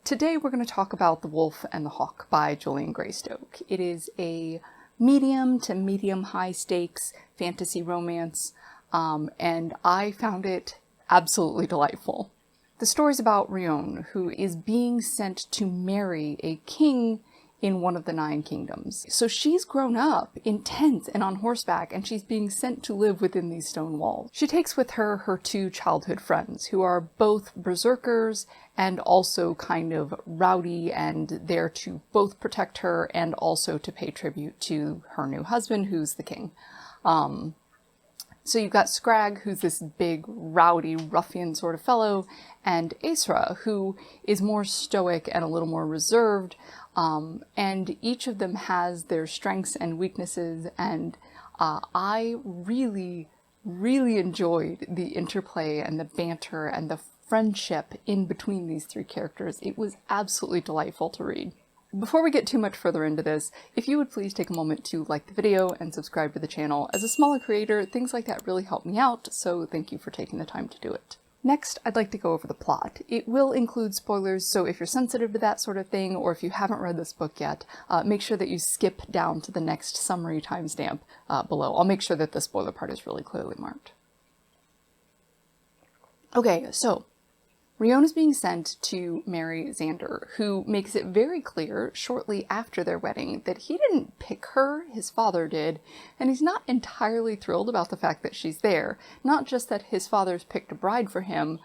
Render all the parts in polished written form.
Today we're going to talk about The Wolf and the Hawk by Julian Greystoke. It is a medium to medium high stakes fantasy romance, and I found it absolutely delightful. The story's about Rion, who is being sent to marry a king in one of the 9 kingdoms. So she's grown up in tents and on horseback, and she's being sent to live within these stone walls. She takes with her her 2 childhood friends, who are both berserkers and also kind of rowdy and there to both protect her and also to pay tribute to her new husband, who's the king. So you've got Scrag, who's this big, rowdy, ruffian sort of fellow, and Aesra, who is more stoic and a little more reserved, and each of them has their strengths and weaknesses, and I really, really enjoyed the interplay and the banter and the friendship in between these 3 characters. It was absolutely delightful to read. Before we get too much further into this, if you would please take a moment to like the video and subscribe to the channel. As a smaller creator, things like that really help me out, so thank you for taking the time to do it. Next, I'd like to go over the plot. It will include spoilers, so if you're sensitive to that sort of thing, or if you haven't read this book yet, make sure that you skip down to the next summary timestamp below. I'll make sure that the spoiler part is really clearly marked. Okay, so Rion is being sent to marry Xander, who makes it very clear shortly after their wedding that he didn't pick her, his father did, and he's not entirely thrilled about the fact that she's there. Not just that his father's picked a bride for him,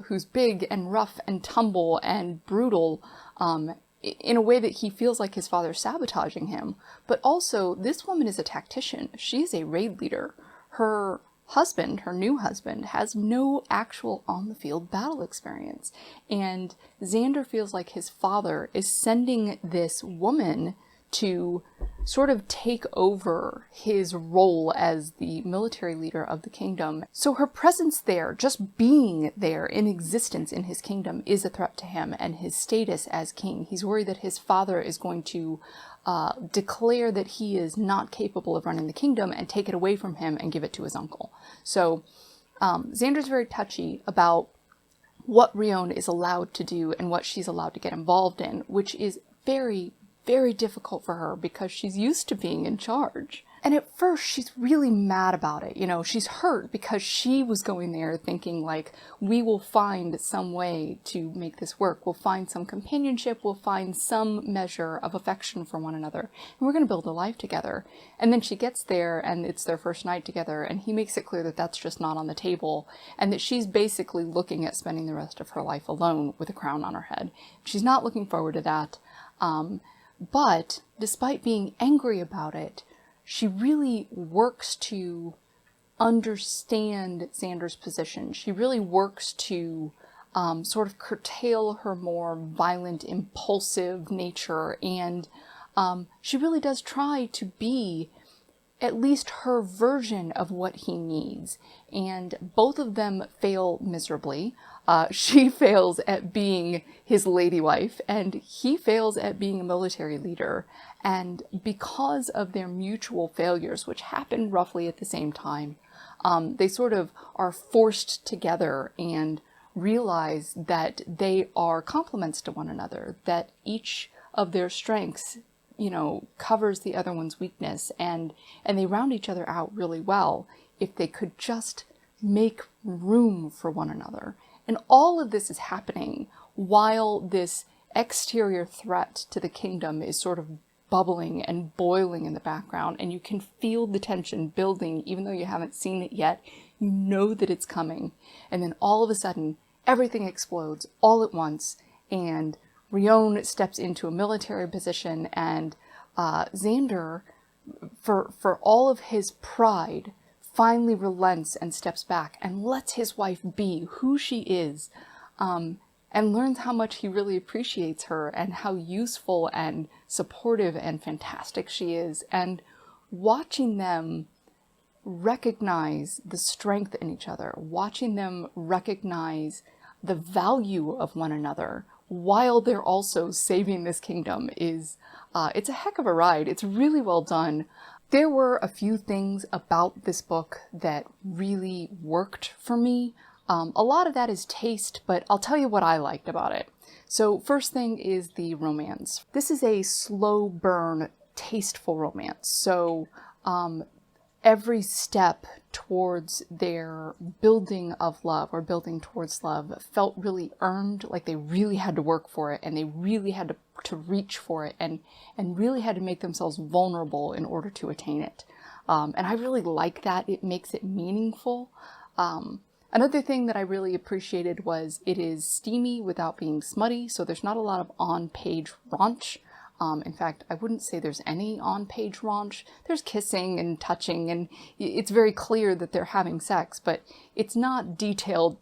who's big and rough and tumble and brutal, in a way that he feels like his father's sabotaging him, but also this woman is a tactician. She's a raid leader. Her husband, her new husband, has no actual on-the-field battle experience, and Xander feels like his father is sending this woman to sort of take over his role as the military leader of the kingdom. So her presence there, just being there in existence in his kingdom, is a threat to him and his status as king. He's worried that his father is going to declare that he is not capable of running the kingdom and take it away from him and give it to his uncle. So Xander's very touchy about what Rion is allowed to do and what she's allowed to get involved in, which is very, very difficult for her because she's used to being in charge. And at first she's really mad about it. You know, she's hurt because she was going there thinking like, we will find some way to make this work. We'll find some companionship. We'll find some measure of affection for one another. And we're going to build a life together. And then she gets there and it's their first night together. And he makes it clear that that's just not on the table. And that she's basically looking at spending the rest of her life alone with a crown on her head. She's not looking forward to that. But despite being angry about it, she really works to understand Xander's position. She really works to sort of curtail her more violent, impulsive nature, and she really does try to be at least her version of what he needs. And both of them fail miserably. She fails at being his lady wife, and he fails at being a military leader. And because of their mutual failures, which happen roughly at the same time, they sort of are forced together and realize that they are complements to one another, that each of their strengths, you know, covers the other one's weakness, and they round each other out really well if they could just make room for one another. And all of this is happening while this exterior threat to the kingdom is sort of bubbling and boiling in the background, and you can feel the tension building even though you haven't seen it yet. You know that it's coming, and then all of a sudden everything explodes all at once, and Rion steps into a military position, and Xander, for all of his pride, finally relents and steps back and lets his wife be who she is, and learns how much he really appreciates her and how useful and supportive and fantastic she is. And watching them recognize the strength in each other, watching them recognize the value of one another while they're also saving this kingdom is, it's a heck of a ride. It's really well done. There were a few things about this book that really worked for me. A lot of that is taste, but I'll tell you what I liked about it. So first thing is the romance. This is a slow burn, tasteful romance. So every step towards their building of love or building towards love felt really earned, like they really had to work for it and they really had to reach for it and really had to make themselves vulnerable in order to attain it. And I really like that. It makes it meaningful. Another thing that I really appreciated was it is steamy without being smutty, so there's not a lot of on-page raunch. In fact, I wouldn't say there's any on-page raunch. There's kissing and touching, and it's very clear that they're having sex, but it's not detailed,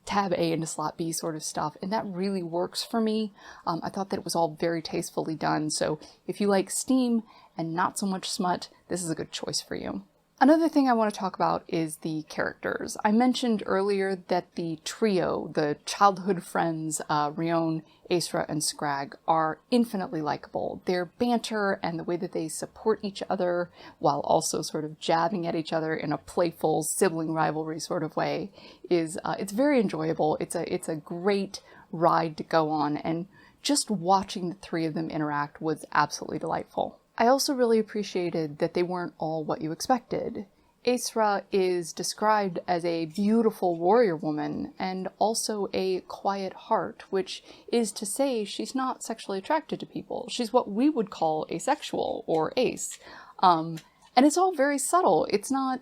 tab A into slot B sort of stuff, and that really works for me. I thought that it was all very tastefully done, so if you like steam and not so much smut, this is a good choice for you. Another thing I want to talk about is the characters. I mentioned earlier that the trio, the childhood friends, Rionne, Aesra, and Scrag, are infinitely likable. Their banter and the way that they support each other while also sort of jabbing at each other in a playful sibling rivalry sort of way is it's very enjoyable. It's a great ride to go on, and just watching the three of them interact was absolutely delightful. I also really appreciated that they weren't all what you expected. Aesra is described as a beautiful warrior woman and also a quiet heart, which is to say she's not sexually attracted to people. She's what we would call asexual or ace. And it's all very subtle. It's not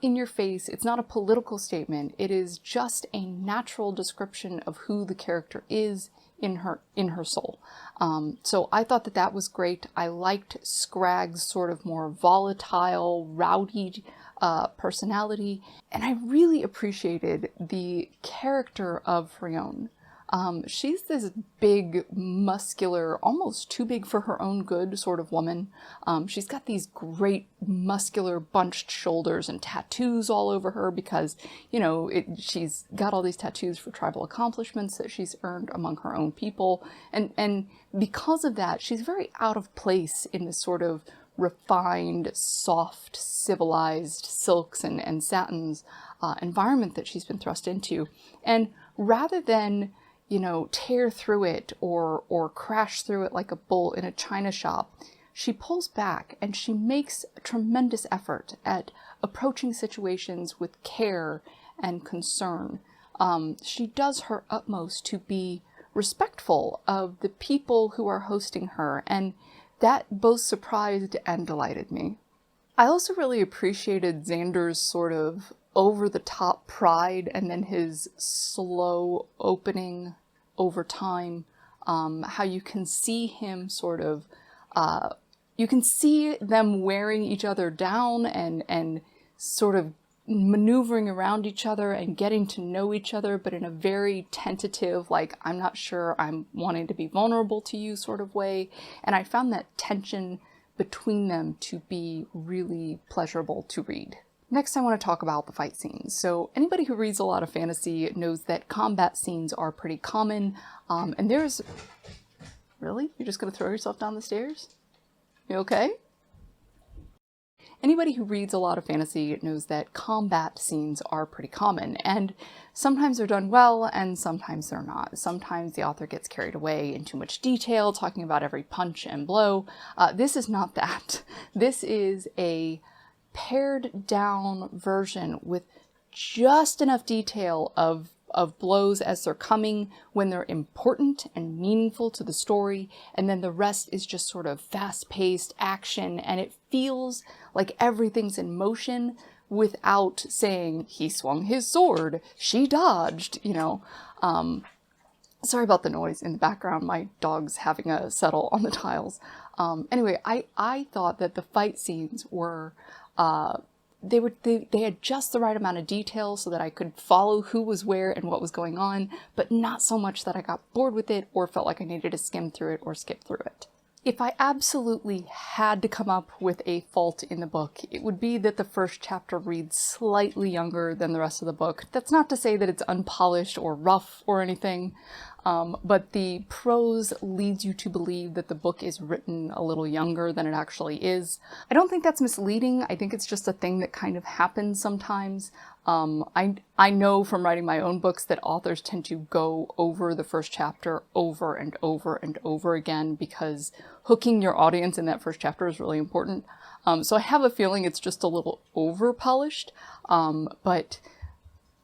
in your face. It's not a political statement. It is just a natural description of who the character is in her soul. So I thought that was great. I liked Scrag's sort of more volatile, rowdy personality, and I really appreciated the character of Rionne. She's this big, muscular, almost too big for her own good sort of woman. She's got these great, muscular, bunched shoulders and tattoos all over her because, she's got all these tattoos for tribal accomplishments that she's earned among her own people. And because of that, she's very out of place in this sort of refined, soft, civilized silks and satins environment that she's been thrust into. And rather than tear through it or crash through it like a bull in a china shop, she pulls back and she makes a tremendous effort at approaching situations with care and concern. She does her utmost to be respectful of the people who are hosting her, and that both surprised and delighted me. I also really appreciated Xander's sort of over-the-top pride and then his slow opening over time, how you can see him sort of, you can see them wearing each other down and sort of maneuvering around each other and getting to know each other, but in a very tentative, like, I'm not sure I'm wanting to be vulnerable to you sort of way. And I found that tension between them to be really pleasurable to read. Next, I want to talk about the fight scenes. So anybody who reads a lot of fantasy knows that combat scenes are pretty common. And there's... Really? You're just going to throw yourself down the stairs? You okay? Anybody who reads a lot of fantasy knows that combat scenes are pretty common. And sometimes they're done well, and sometimes they're not. Sometimes the author gets carried away in too much detail, talking about every punch and blow. This is not that. This is a pared down version with just enough detail of blows as they're coming when they're important and meaningful to the story, and then the rest is just sort of fast-paced action, and it feels like everything's in motion without saying, he swung his sword, she dodged, Sorry about the noise in the background. My dog's having a settle on the tiles. Anyway, I thought that the fight scenes were they had just the right amount of detail so that I could follow who was where and what was going on, but not so much that I got bored with it or felt like I needed to skim through it or skip through it. If I absolutely had to come up with a fault in the book, it would be that the first chapter reads slightly younger than the rest of the book. That's not to say that it's unpolished or rough or anything. but the prose leads you to believe that the book is written a little younger than it actually is. I don't think that's misleading. I think it's just a thing that kind of happens sometimes. I know from writing my own books that authors tend to go over the first chapter over and over and over again because hooking your audience in that first chapter is really important. So I have a feeling it's just a little over-polished, but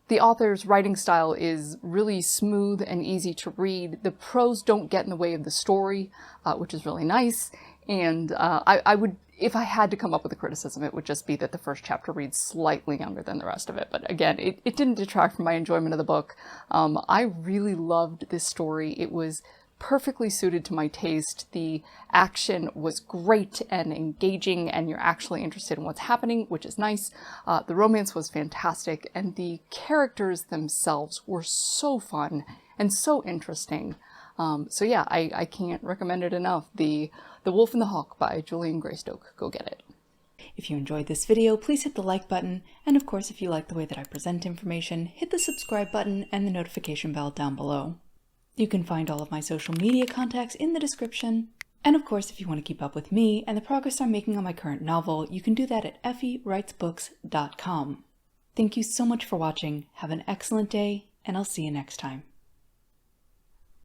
the author's writing style is really smooth and easy to read. The prose don't get in the way of the story, which is really nice. And I would, if I had to come up with a criticism, it would just be that the first chapter reads slightly younger than the rest of it. But again, it didn't detract from my enjoyment of the book. I really loved this story. It was perfectly suited to my taste. The action was great and engaging, and you're actually interested in what's happening, which is nice. The romance was fantastic, and the characters themselves were so fun and so interesting. So yeah, I can't recommend it enough. The Wolf and the Hawk by Julian Greystoke. Go get it. If you enjoyed this video, please hit the like button, and of course, if you like the way that I present information, hit the subscribe button and the notification bell down below. You can find all of my social media contacts in the description. And of course, if you want to keep up with me and the progress I'm making on my current novel, you can do that at effywritesbooks.com. Thank you so much for watching. Have an excellent day, and I'll see you next time.